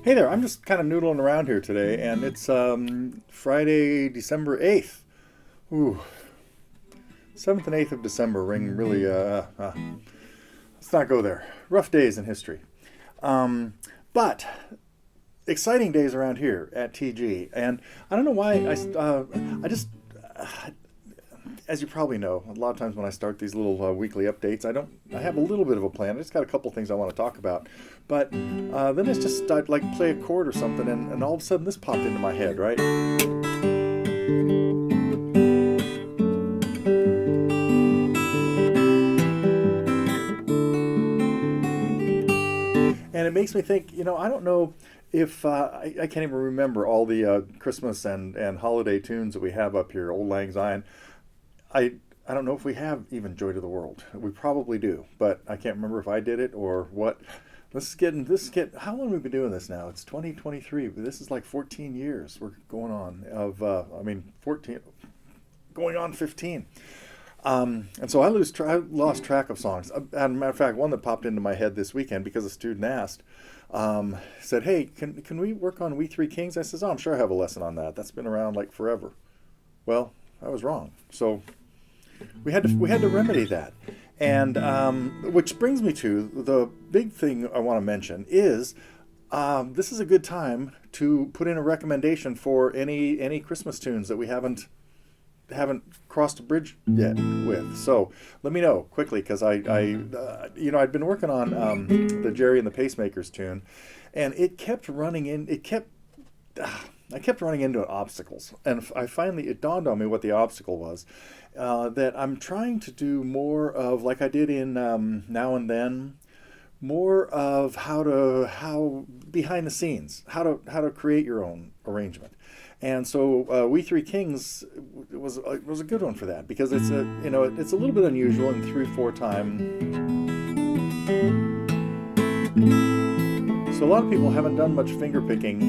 Hey there, I'm just kind of noodling around here today, and it's Friday, December 8th. Ooh, 7th and 8th of December ring really, let's not go there. Rough days in history. But exciting days around here at TG, and I don't know why, I just, as you probably know, a lot of times when I start these little weekly updates, I have a little bit of a plan. I just got a couple things I want to talk about. But then it's just start like play a chord or something, and all of a sudden this popped into my head, right? And it makes me think, I don't know if I can't even remember all the Christmas and holiday tunes that we have up here, Old Lang Syne. I don't know if we have even Joy to the World. We probably do, but I can't remember if I did it or what. How long have we been doing this now? It's 2023. This is like 14 years we're going on 14, going on 15. And so I lost track of songs. As a matter of fact, one that popped into my head this weekend because a student asked, said, "Hey, can we work on We Three Kings?" I says, "Oh, I'm sure I have a lesson on that. That's been around like forever." Well, I was wrong. So we had to remedy that. And which brings me to the big thing I want to mention is this is a good time to put in a recommendation for any Christmas tunes that we haven't crossed a bridge yet with. So let me know quickly, because I'd been working on the Jerry and the Pacemakers tune, and I kept running into obstacles, and it dawned on me what the obstacle was. That I'm trying to do more of, like I did in Now and Then, more of how behind the scenes, how to create your own arrangement. And so We Three Kings was a good one for that, because it's it's a little bit unusual in 3/4 time. So a lot of people haven't done much finger picking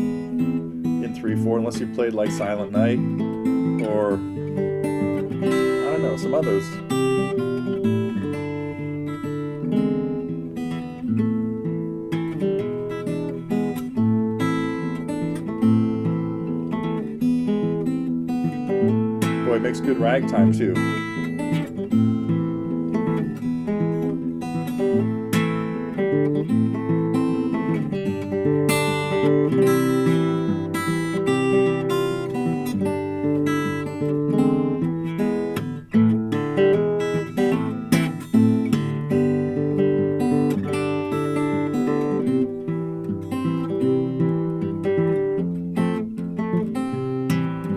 in 3/4 unless you played like Silent Night or I don't know, some others. Boy, it makes good ragtime too.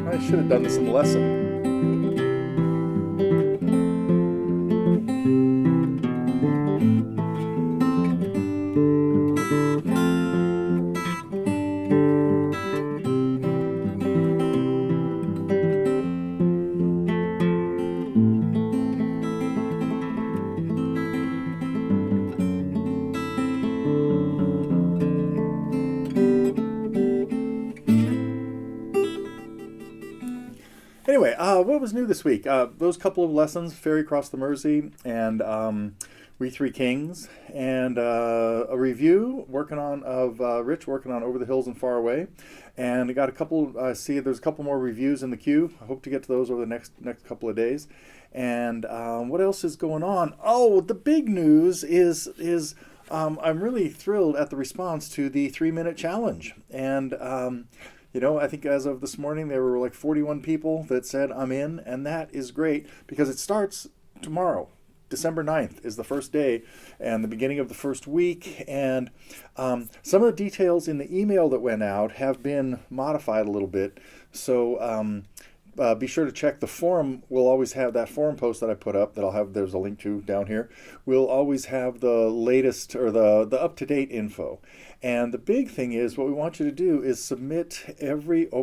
I should have done this in the lesson. Anyway, what was new this week? Those couple of lessons, Ferry Cross the Mersey and We Three Kings, and a review Rich working on Over the Hills and Far Away, and I got a couple. I see there's a couple more reviews in the queue. I hope to get to those over the next couple of days. And what else is going on? Oh, the big news is I'm really thrilled at the response to the 3-minute challenge, and I think as of this morning there were like 41 people that said I'm in, and that is great because it starts tomorrow. December 9th is the first day and the beginning of the first week. And some of the details in the email that went out have been modified a little bit. So be sure to check the forum. We'll always have that forum post that I put up that there's a link to down here. We'll always have the latest or the up-to-date info. And the big thing is what we want you to do is submit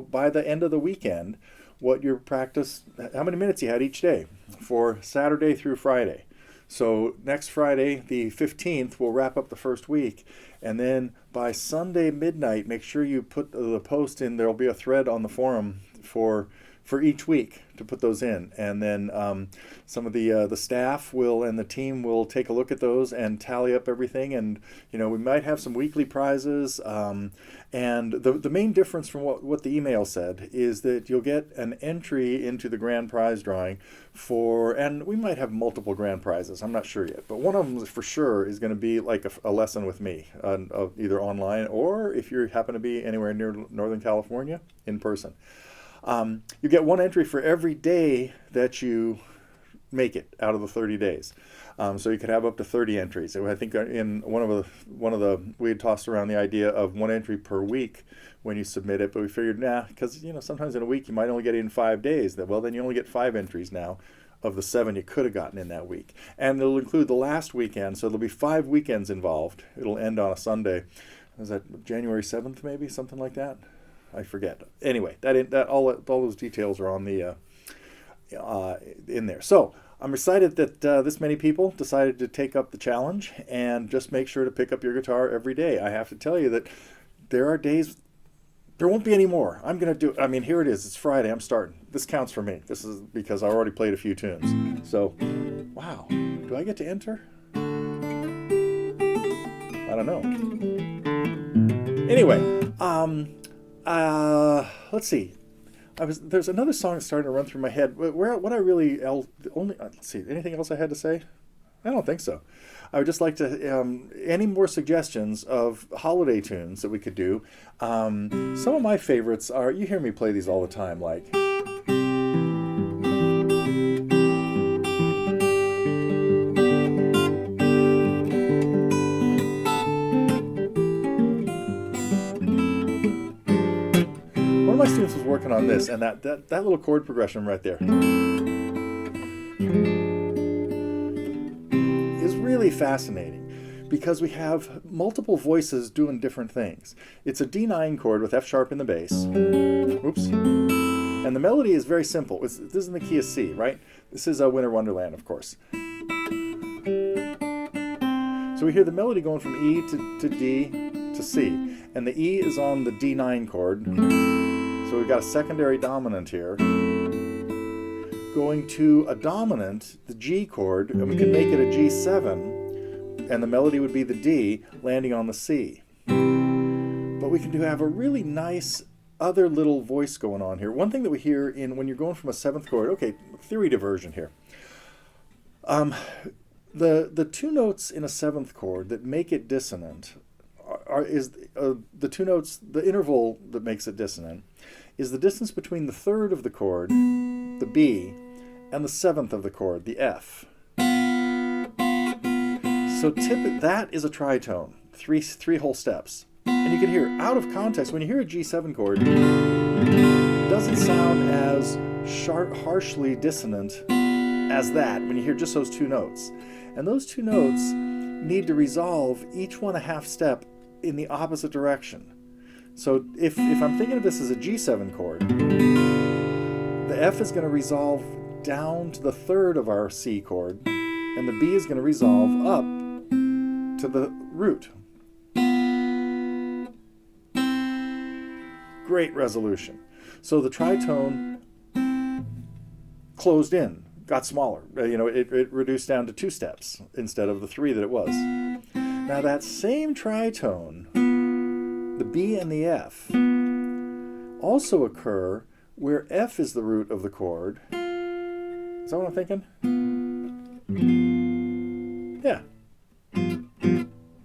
by the end of the weekend what your practice, how many minutes you had each day for Saturday through Friday. So next Friday, the 15th, we'll wrap up the first week. And then by Sunday midnight, make sure you put the post in. There'll be a thread on the forum for each week to put those in. And then some of the staff and the team will take a look at those and tally up everything. And, we might have some weekly prizes. And the main difference from what the email said is that you'll get an entry into the grand prize drawing and we might have multiple grand prizes. I'm not sure yet. But one of them for sure is going to be like a lesson with me, either online or if you happen to be anywhere near Northern California, in person. You get one entry for every day that you make it out of the 30 days. So you could have up to 30 entries. I think in one of the we had tossed around the idea of one entry per week when you submit it, but we figured because sometimes in a week you might only get it in 5 days. Then you only get 5 entries now of the 7 you could have gotten in that week, and it'll include the last weekend. So there'll be 5 weekends involved. It'll end on a Sunday. Is that January 7th, maybe something like that? I forget. Anyway, all those details are on the in there. So I'm excited that this many people decided to take up the challenge, and just make sure to pick up your guitar every day. I have to tell you that there are days there won't be any more. I'm gonna do. I mean, here it is. It's Friday. I'm starting. This counts for me. This is because I already played a few tunes. So, wow. Do I get to enter? I don't know. Anyway, let's see. There's another song that's starting to run through my head. Let's see. Anything else I had to say? I don't think so. I would just like to, any more suggestions of holiday tunes that we could do. Some of my favorites are, you hear me play these all the time, like. One of my students was working on this, and that little chord progression right there is really fascinating because we have multiple voices doing different things. It's a D9 chord with F sharp in the bass. Oops. And the melody is very simple. This is in the key of C, right? This is a Winter Wonderland, of course. So we hear the melody going from E to D to C. And the E is on the D9 chord. So we've got a secondary dominant here. Going to a dominant, the G chord, and we can make it a G7, and the melody would be the D landing on the C. But we can have a really nice other little voice going on here. One thing that we hear when you're going from a 7th chord, okay, theory diversion here. The two notes in a 7th chord that make it dissonant the two notes, the interval that makes it dissonant is the distance between the 3rd of the chord, the B, and the 7th of the chord, the F. So that is a tritone, three whole steps. And you can hear, out of context, when you hear a G7 chord, it doesn't sound as harshly dissonant as that when you hear just those two notes. And those two notes need to resolve each one a half step in the opposite direction. So if I'm thinking of this as a G7 chord, the F is going to resolve down to the 3rd of our C chord, and the B is going to resolve up to the root. Great resolution. So the tritone closed in, got smaller. It reduced down to 2 steps instead of the 3 that it was. Now that same tritone, the B and the F, also occur where F is the root of the chord. Is that what I'm thinking? Yeah.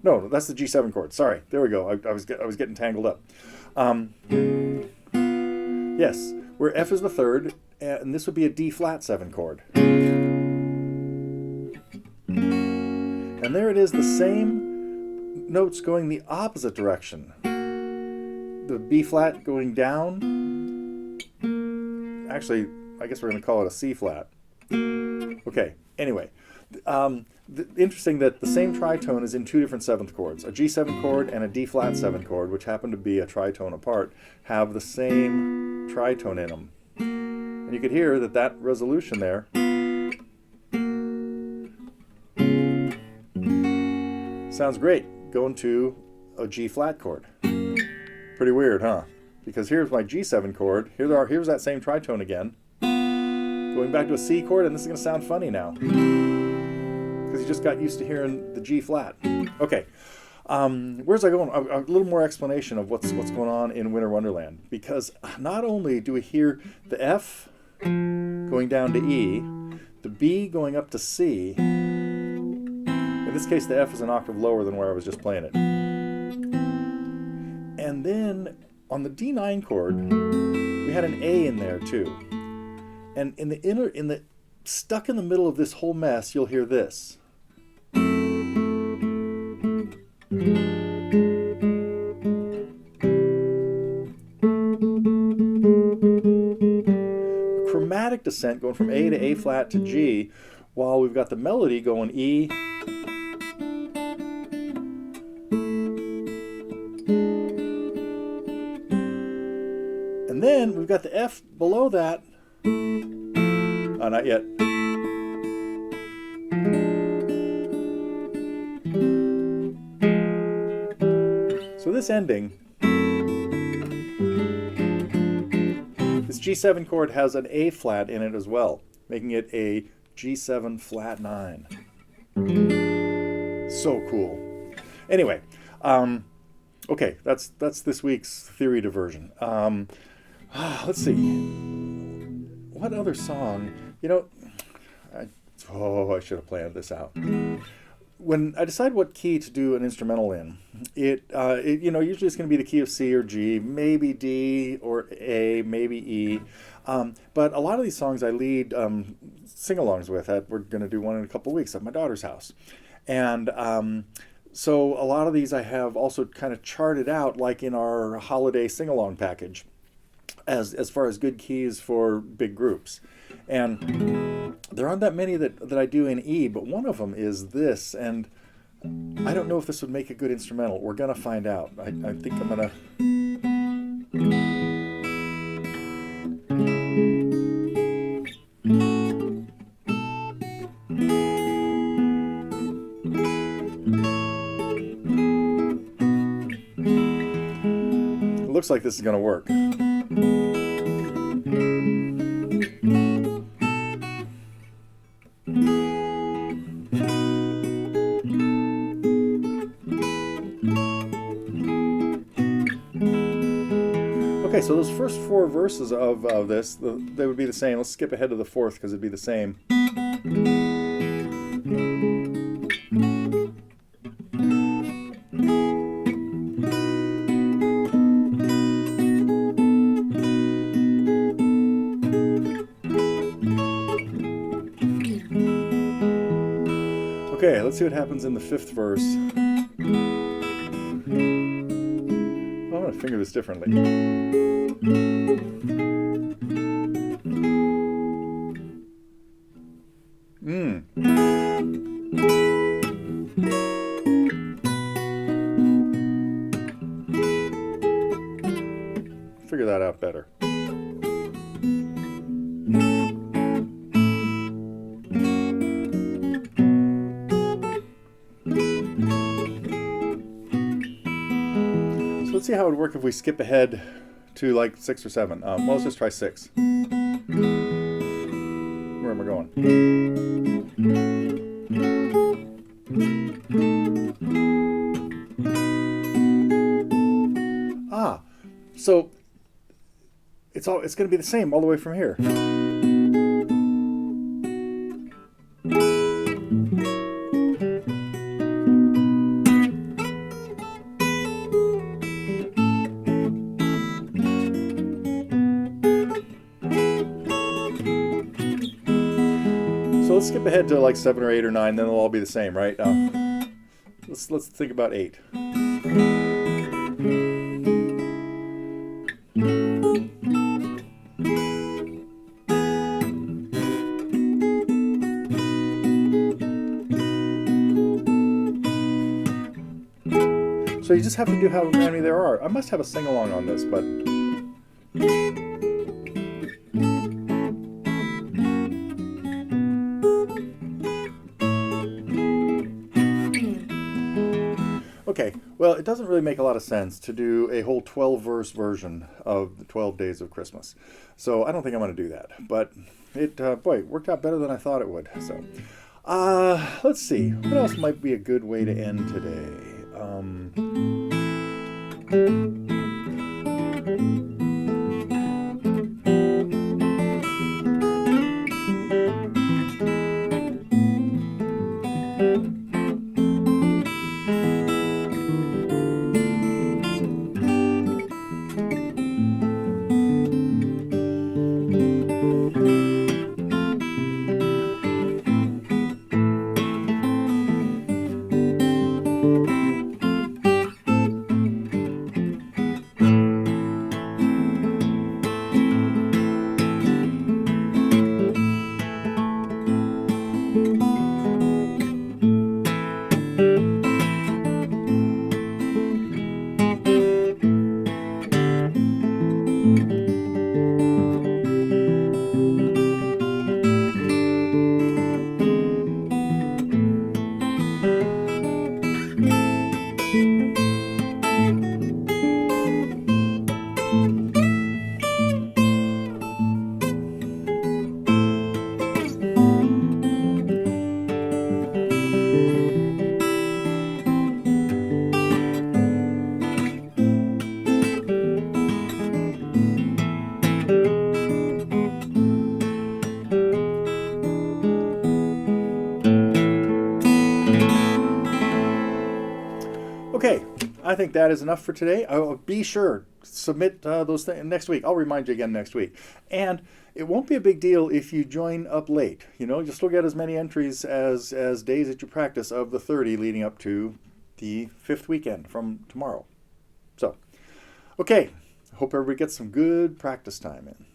No, that's the G7 chord. Sorry. There we go. I was getting tangled up. Yes, where F is the 3rd, and this would be a D flat 7 chord. And there it is, the same notes going the opposite direction. The B flat going down. Actually, I guess we're going to call it a C flat. Okay, anyway. Interesting that the same tritone is in 2 different 7th chords. A G7 chord and a D flat 7 chord, which happen to be a tritone apart, have the same tritone in them. And you could hear that resolution there sounds great going to a G flat chord. Pretty weird, huh? Because here's my G7 chord. Here's that same tritone again. Going back to a C chord, and this is going to sound funny now. Because you just got used to hearing the G flat. Okay, where's I going? A little more explanation of what's going on in Winter Wonderland. Because not only do we hear the F going down to E, the B going up to C. In this case, the F is an octave lower than where I was just playing it. And then on the D9 chord, we had an A in there too. And stuck in the middle of this whole mess, you'll hear this. A chromatic descent going from A to A flat to G, while we've got the melody going E, and then we've got the F below that. Not yet. So this ending, this G7 chord has an A flat in it as well, making it a G7 flat 9. So cool. Anyway, okay, that's this week's theory diversion. Let's see. What other song? I should have planned this out. When I decide what key to do an instrumental in, it usually it's going to be the key of C or G, maybe D or A, maybe E. But a lot of these songs I lead sing-alongs with. We're going to do one in a couple weeks at my daughter's house. And so a lot of these I have also kind of charted out, like in our holiday sing-along package, as far as good keys for big groups. And there aren't that many that I do in E, but one of them is this, and I don't know if this would make a good instrumental. We're going to find out. I think I'm going to... It looks like this is going to work. Okay, so those first 4 verses of this, they would be the same. Let's skip ahead to the 4th because it'd be the same. Okay, let's see what happens in the 5th verse. I'm going to finger this differently. Figure that out better. Let's see how it would work if we skip ahead to like 6 or 7. Well, let's just try 6. Where am I going? going. So it's going to be the same all the way from here. So let's skip ahead to like 7 or 8 or 9, then they'll all be the same, right? Let's think about 8. So you just have to do however many there are. I must have a sing-along on this, but... Okay, well, it doesn't really make a lot of sense to do a whole 12-verse version of the 12 Days of Christmas. So I don't think I'm going to do that. But it, boy, it worked out better than I thought it would. So, let's see. What else might be a good way to end today? Okay, I think that is enough for today. Be sure, submit those things next week. I'll remind you again next week. And it won't be a big deal if you join up late. You know, you'll still get as many entries as days that you practice of the 30 leading up to the 5th weekend from tomorrow. So, okay, hope everybody gets some good practice time in.